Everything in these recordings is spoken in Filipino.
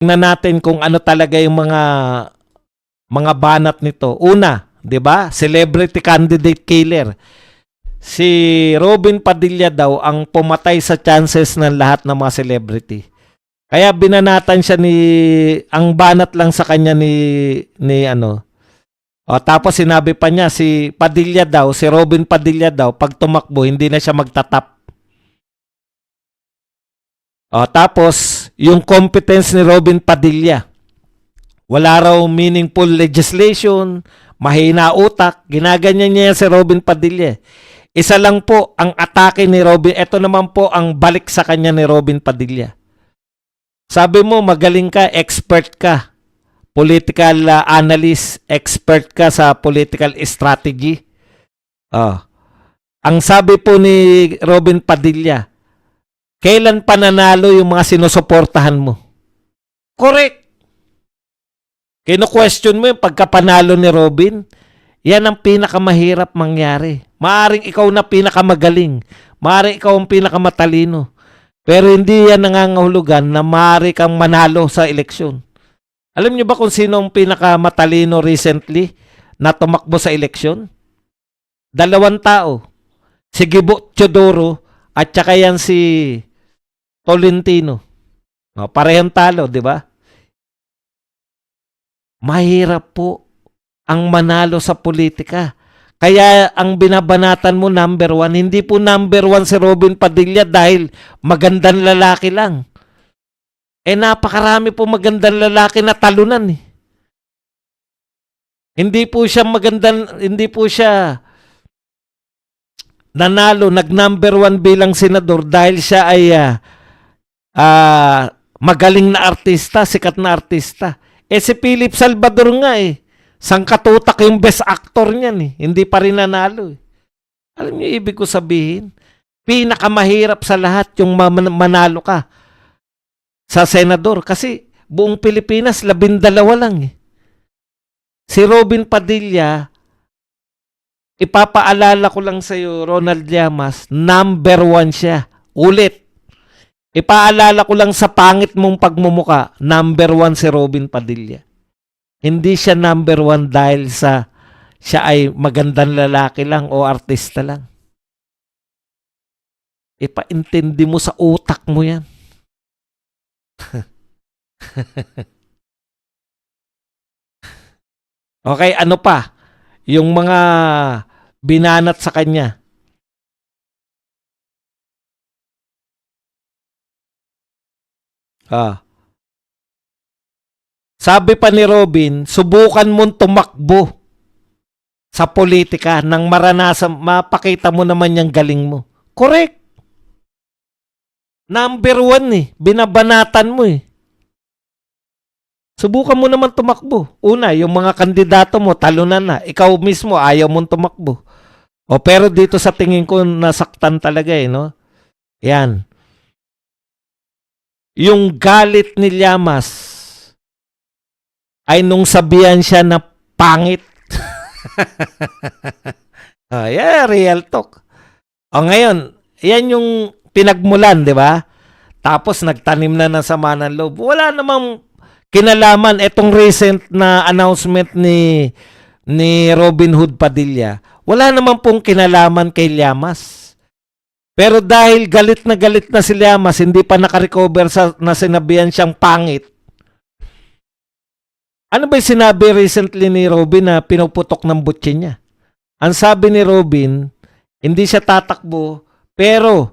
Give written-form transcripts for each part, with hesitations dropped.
tingnan natin kung ano talaga yung mga banat nito. Una, 'di ba? Celebrity candidate killer. Si Robin Padilla daw ang pumatay sa chances ng lahat ng mga celebrity. Kaya binanatan siya ang banat lang sa kanya ni ano. O, tapos sinabi pa niya si Padilla daw, si Robin Padilla daw, pag tumakbo hindi na siya magtatap. O, tapos yung competence ni Robin Padilla. Wala raw meaningful legislation, mahina utak, ginaganyan niya si Robin Padilla. Isa lang po ang atake ni Robin. Ito naman po ang balik sa kanya ni Robin Padilla. Sabi mo, magaling ka, expert ka. Political analyst, expert ka sa political strategy. Ang sabi po ni Robin Padilla, kailan pananalo yung mga sinusuportahan mo? Correct. Kino-question mo yung pagkapanalo ni Robin, yan ang pinakamahirap mangyari. Maaring ikaw na pinakamagaling. Maaring ikaw ang pinakamatalino. Pero hindi yan nangangahulugan na maaari kang manalo sa eleksyon. Alam niyo ba kung sino ang pinakamatalino recently na tumakbo sa eleksyon? 2 tao. Si Gibo Teodoro at saka yan si Tolentino. Parehong talo, di ba? Mahirap po ang manalo sa politika. Kaya ang binabanatan mo number 1, hindi po number 1 si Robin Padilla dahil magandang lalaki lang. Napakarami po magandang lalaki na talunan eh. Hindi po siya nanalo, nag-number 1 bilang senador dahil siya ay magaling na artista, sikat na artista. Si Philip Salvador nga eh. Sangkatutak yung best actor niyan eh. Hindi pa rin nanalo eh. Alam niyo ibig ko sabihin? Pinakamahirap sa lahat yung manalo ka sa senador. Kasi buong Pilipinas, 12 lang eh. Si Robin Padilla, ipapaalala ko lang sa iyo, Ronald Llamas, number 1 siya. Ulit. Ipaalala ko lang sa pangit mong pagmumuka, number 1 si Robin Padilla. Hindi siya number 1 dahil siya ay magandang lalaki lang o artista lang. Ipaintindi mo sa utak mo yan. Okay, ano pa? Yung mga binanat sa kanya. Sabi pa ni Robin, subukan mong tumakbo sa politika nang mapakita mo naman yung galing mo. Correct. Number 1 eh. Binabanatan mo eh. Subukan mo naman tumakbo. Una, yung mga kandidato mo, talunan na. Ikaw mismo, ayaw mong tumakbo. Pero dito sa tingin ko, nasaktan talaga eh, no? Yan. Yung galit ni Llamas, ay nung sabihan siya na pangit. Yeah, real talk. Ngayon, yan yung pinagmulan, di ba? Tapos nagtanim na ng sama ng loob. Wala namang kinalaman itong recent na announcement ni Robin Hood Padilla. Wala namang pong kinalaman kay Llamas. Pero dahil galit na si Llamas, hindi pa nakarecover na sinabihan siyang pangit. Ano ba yung sinabi recently ni Robin na pinuputok ng butse niya? Ang sabi ni Robin, hindi siya tatakbo, pero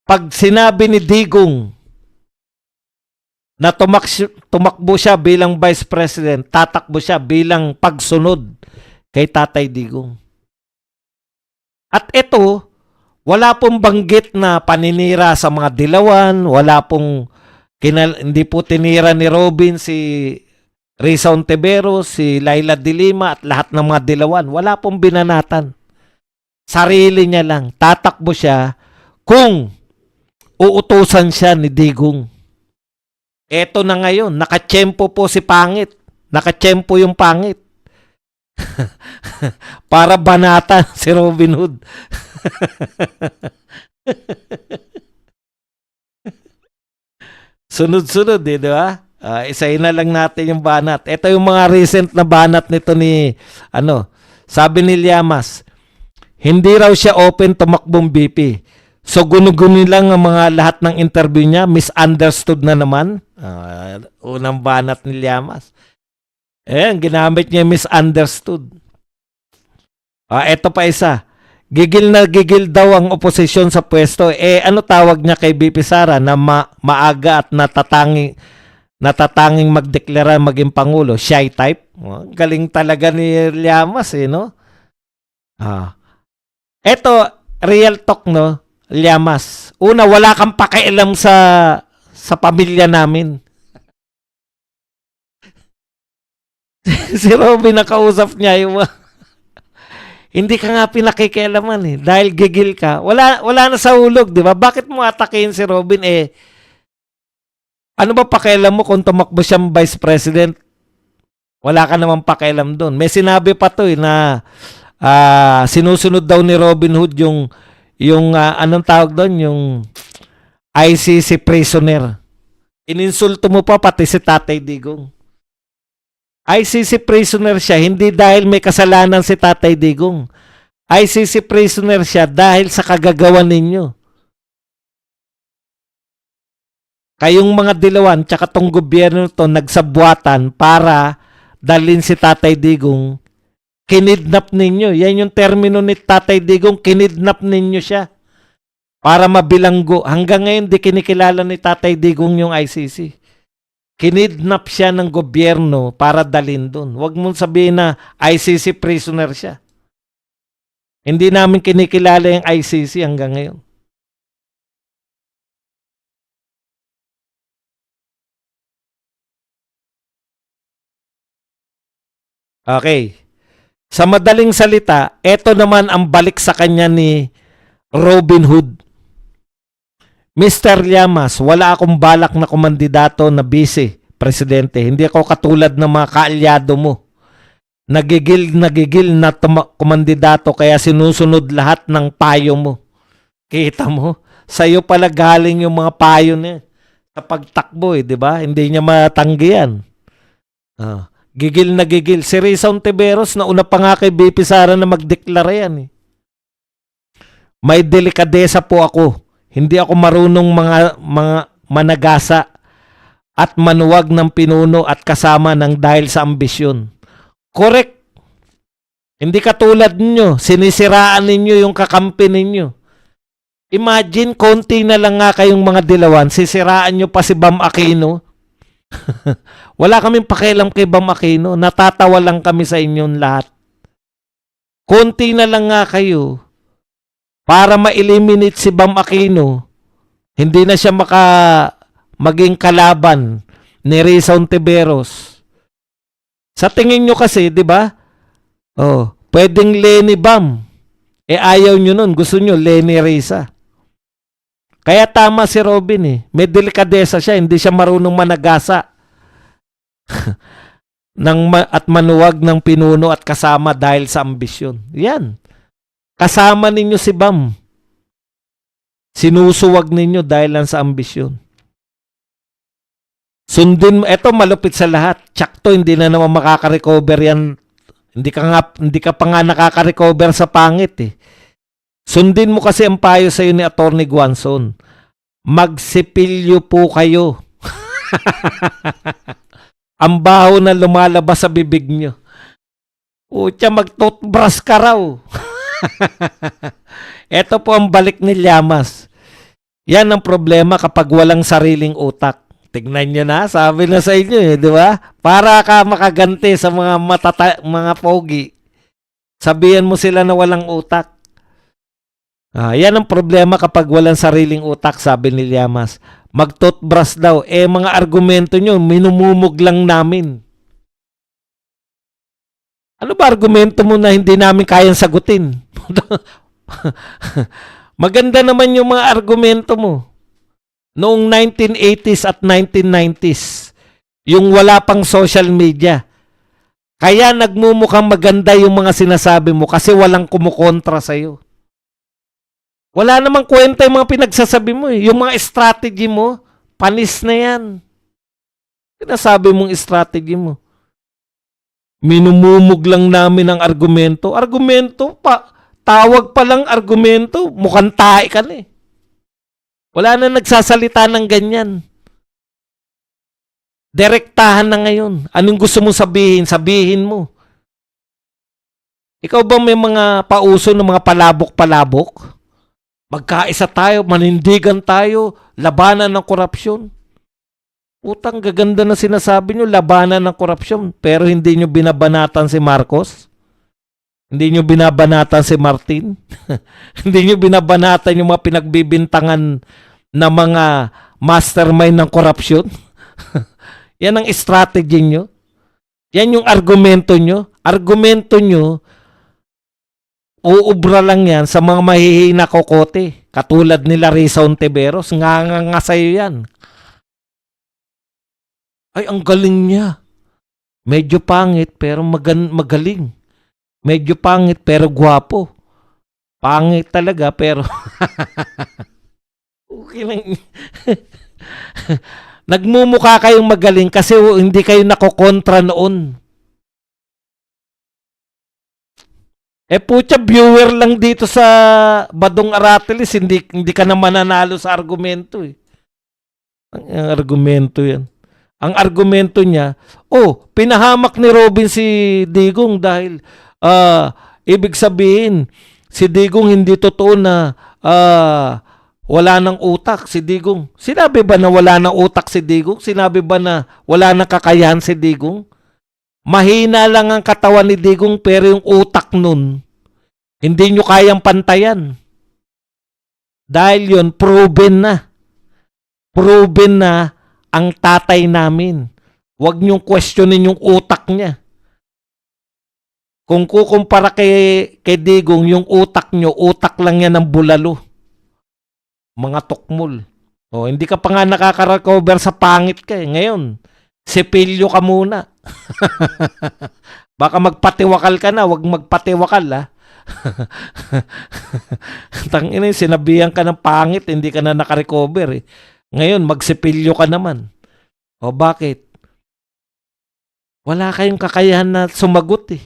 pag sinabi ni Digong na tumakbo siya bilang Vice President, tatakbo siya bilang pagsunod kay Tatay Digong. At ito, wala pong banggit na paninira sa mga dilawan, hindi po tinira ni Robin si Risa Ontiveros, si Laila de Lima at lahat ng mga dilawan. Wala pong binanatan. Sarili niya lang. Tatakbo siya kung uutusan siya ni Digong. Eto na ngayon. Nakatsyempo po si Pangit. Nakatsyempo yung Pangit. Para banata si Robin Hood. Sunod-sunod di ba? Isahin na lang natin yung banat. Ito yung mga recent na banat nito ni, sabi ni Llamas, hindi raw siya open tumakbong VP. So gunu-guni lang ang mga lahat ng interview niya, misunderstood na naman. Unang banat ni Llamas. Ayan, ginamit niya misunderstood. Ito pa isa. Gigil na gigil daw ang oposisyon sa pwesto. Ano tawag niya kay BP Sara na maaga at natatanging magdeklara maging pangulo? Shy type? Galing talaga ni Llamas, no? Ito, real talk, no? Llamas. Una, wala kang pakialam sa pamilya namin. Si Robin nakausap niya yung hindi ka nga pinakikialaman dahil gigil ka. Wala na sa hulog, di ba? Bakit mo atakihin si Robin ano ba pakialam mo kung tumakbo siyang vice president? Wala ka naman pakialam doon. May sinabi pa to na sinusunod daw ni Robin Hood yung anong tawag doon? Yung ICC prisoner. Ininsulto mo pa pati si Tatay Digong. ICC prisoner siya hindi dahil may kasalanan si Tatay Digong. ICC prisoner siya dahil sa kagagawan ninyo. Kayong mga dilawan tsaka tong gobyerno to nagsabwatan para dalhin si Tatay Digong. Kinidnap ninyo. Yan yung termino ni Tatay Digong, kinidnap ninyo siya. Para mabilanggo. Hanggang ngayon di kinikilala ni Tatay Digong yung ICC. Kinidnap siya ng gobyerno para dalhin doon. Huwag mong sabihin na ICC prisoner siya. Hindi namin kinikilala yung ICC hanggang ngayon. Okay. Sa madaling salita, eto naman ang balik sa kanya ni Robin Hood. Mr. Llamas, wala akong balak na kumandidato na vice presidente. Hindi ako katulad ng mga kaalyado mo. Nagigil na kumandidato kaya sinusunod lahat ng payo mo. Kita mo? Sa'yo pala galing yung mga payo niya sa pagtakbo, di ba? Hindi niya matanggi yan. Gigil na gigil. Si Risa Ontiveros na una pa nga kay BP Sara na magdeklara yan. May delikadesa po ako. Hindi ako marunong mga managasa at manuwag ng pinuno at kasama ng dahil sa ambisyon. Correct. Hindi katulad ninyo. Sinisiraan ninyo yung kakampi ninyo. Imagine, konti na lang nga kayong mga dilawan, sisiraan nyo pa si Bam Aquino. Wala kaming pakialam kay Bam Aquino. Natatawa lang kami sa inyong lahat. Konti na lang nga kayo. Para ma-eliminate si Bam Aquino, hindi na siya maging kalaban ni Risa Ontiveros. Sa tingin nyo kasi, di ba? Pwedeng Lenny Bam. Ayaw nyo nun. Gusto nyo Lenny Risa. Kaya tama si Robin May delikadesa siya. Hindi siya marunong managasa. At manuwag ng pinuno at kasama dahil sa ambisyon. Yan. Kasama ninyo si Bam. Sinusuwag ninyo dahil lang sa ambisyon. Sundin mo, eto malupit sa lahat. Tsakto, hindi na naman makaka-recover yan. Hindi ka pa nga nakaka-recover sa pangit Sundin mo kasi ang payo sa'yo ni Atty. Guanzon. Magsipilyo po kayo. Ang baho na lumalabas sa bibig nyo. Utya, mag-toothbrush ka raw. Ito po ang balik ni Llamas. Yan ang problema kapag walang sariling utak. Tignan nyo na, sabi na sa inyo di ba? Para ka makaganti sa mga pogi. Sabihan mo sila na walang utak. Yan ang problema kapag walang sariling utak, sabi ni Llamas. Mag-toothbrush daw. Mga argumento nyo, minumumog lang namin. Ano ba argumento mo na hindi namin kayang sagutin? Maganda naman yung mga argumento mo. Noong 1980s at 1990s, yung wala pang social media. Kaya nagmumukhang maganda yung mga sinasabi mo kasi walang kumukontra sa'yo. Wala namang kwenta yung mga pinagsasabi mo Yung mga strategy mo, panis na yan. Sinasabi mong strategy mo. Minumumog lang namin ang argumento. Argumento pa. Tawag pa lang argumento. Mukhang tae ka na eh. Wala na nagsasalita ng ganyan. Direktahan na ngayon. Anong gusto mong sabihin? Sabihin mo. Ikaw ba may mga pauso ng mga palabok-palabok? Magkaisa tayo, manindigan tayo, labanan ng korupsyon. Utang gaganda na sinasabi nyo, labanan ng korupsyon. Pero hindi nyo binabanatan si Marcos? Hindi nyo binabanatan si Martin? Hindi nyo binabanatan yung mga pinagbibintangan na mga mastermind ng korupsyon? Yan ang strategy nyo. Yan yung argumento nyo. Argumento nyo, uubra lang yan sa mga mahihina kokote. Katulad nila Risa Ontiveros. Nga sa'yo yan. Ay, ang galing niya. Medyo pangit pero magaling. Medyo pangit pero gwapo. Pangit talaga pero okay lang. Nagmumukha kayong magaling kasi hindi kayo nakokontra noon. Putya, viewer lang dito sa Badong Aratilis, hindi ka na mananalo sa argumento eh. Ang argumento yan. Ang argumento niya, pinahamak ni Robin si Digong dahil ibig sabihin, si Digong hindi totoo na wala ng utak si Digong. Sinabi ba na wala ng utak si Digong? Sinabi ba na wala ng kakayahan si Digong? Mahina lang ang katawan ni Digong pero yung utak nun, hindi nyo kayang pantayan. Dahil yun, proven na. Proven na ang tatay namin. Huwag nyong questionin yung utak niya. Kung kukumpara kay Digong, yung utak nyo, utak lang yan ng bulalo. Mga tukmol. Hindi ka pa nga nakaka-recover sa pangit ka eh. Ngayon, sepilyo ka muna. Baka magpatiwakal ka na, wag magpatiwakal ha. Tangina, sinabihan ka ng pangit, hindi ka na nakarecover eh. Ngayon, magsepilyo ka naman. Bakit? Wala kayong kakayahan na sumagot eh.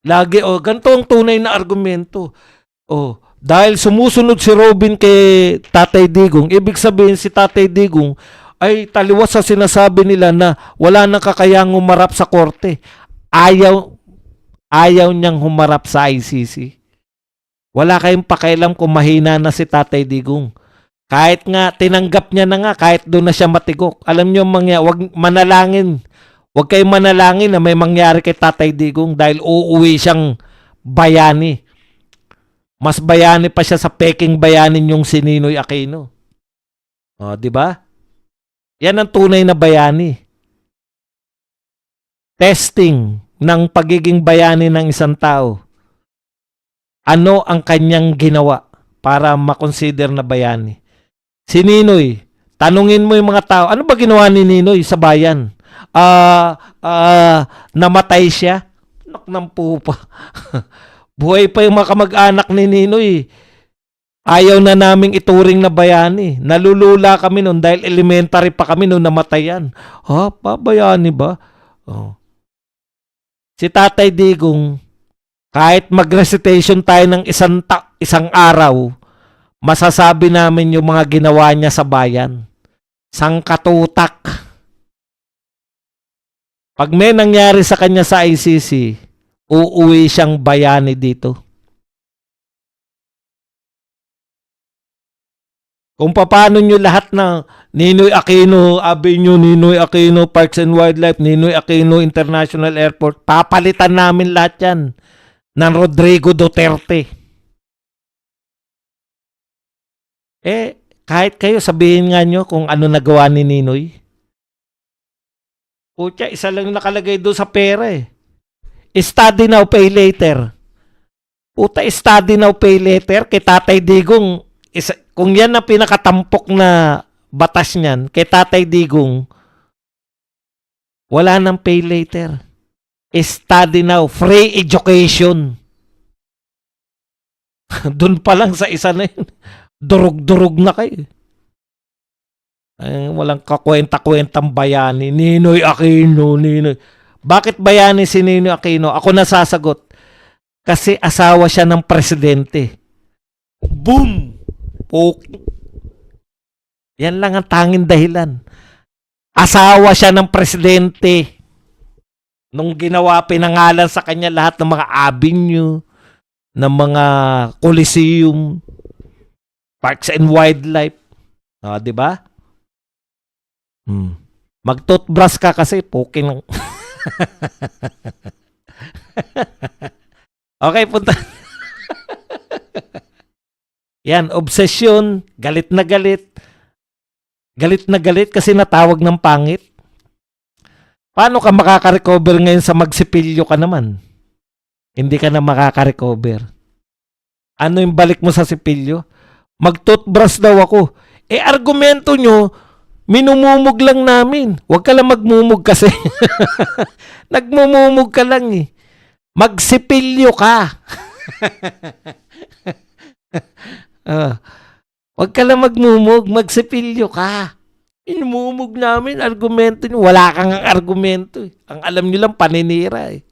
Lagi, ganito ang tunay na argumento. Dahil sumusunod si Robin kay Tatay Digong, ibig sabihin si Tatay Digong ay taliwas sa sinasabi nila na wala nang kakayahang humarap sa korte. Ayaw niyang humarap sa ICC. Wala kayong pakialam kung mahina na si Tatay Digong. Kahit nga tinanggap niya na nga, kahit doon na siya matigok. Alam niyo, wag manalangin. Wag kayong manalangin na may mangyari kay Tatay Digong dahil uuwi siyang bayani. Mas bayani pa siya sa peking bayanin yung si Ninoy Aquino. Di ba? Yan ang tunay na bayani. Testing ng pagiging bayani ng isang tao. Ano ang kanyang ginawa para makonsider na bayani? Si Ninoy, tanungin mo yung mga tao, ano ba ginawa ni Ninoy sa bayan? Namatay siya? Nak ng pupa. Buhay pa yung mga kamag-anak ni Ninoy. Ayaw na naming ituring na bayani. Nalulula kami noon dahil elementary pa kami noon namatayan. Bayani ba? Si Tatay Digong, kahit mag-recitation tayo ng isang araw, masasabi namin yung mga ginawa niya sa bayan. Sangkatutak. Pag may nangyari sa kanya sa ICC, uuwi siyang bayani dito. Kung paano nyo lahat ng Ninoy Aquino Avenue, Ninoy Aquino Parks and Wildlife, Ninoy Aquino International Airport, papalitan namin lahat yan ng Rodrigo Duterte. Kahit kayo sabihin nga nyo kung ano nagawa ni Ninoy. Pucha, isa lang nakalagay doon sa pera eh. Study now, pay later. Puta, study now, pay later. Kay Tatay Digong, kung yan ang pinakatampok na batas niyan, kay Tatay Digong, wala nang pay later. Study now, free education. Doon pa lang sa isa na yun, durug-durug na kayo. Walang kakwenta-kwentang bayani. Ninoy Aquino, Ninoy. Bakit bayani si Ninoy Aquino? Ako nasasagot. Kasi asawa siya ng presidente. Boom! Yan lang ang tanging dahilan. Asawa siya ng presidente. Nung ginawa, pinangalan sa kanya lahat ng mga avenue, ng mga coliseum, parks and wildlife. Di ba? Mag-toothbrush ka kasi, poking ng... Okay, punta. Yan, obsession, galit na galit. Galit na galit kasi natawag ng pangit. Paano ka makaka-recover ngayon sa magsipilyo ka naman? Hindi ka na makaka-recover. Ano yung balik mo sa sipilyo? Mag-toothbrush daw ako. Argumento nyo, minumumog lang namin. Huwag ka lang magmumog kasi. Nagmumumog ka lang eh. Magsipilyo ka. Huwag ka lang magmumog, magsipilyo ka. Inumumog namin, argumento nyo. Wala kang argumento eh. Ang alam nyo lang, paninira eh.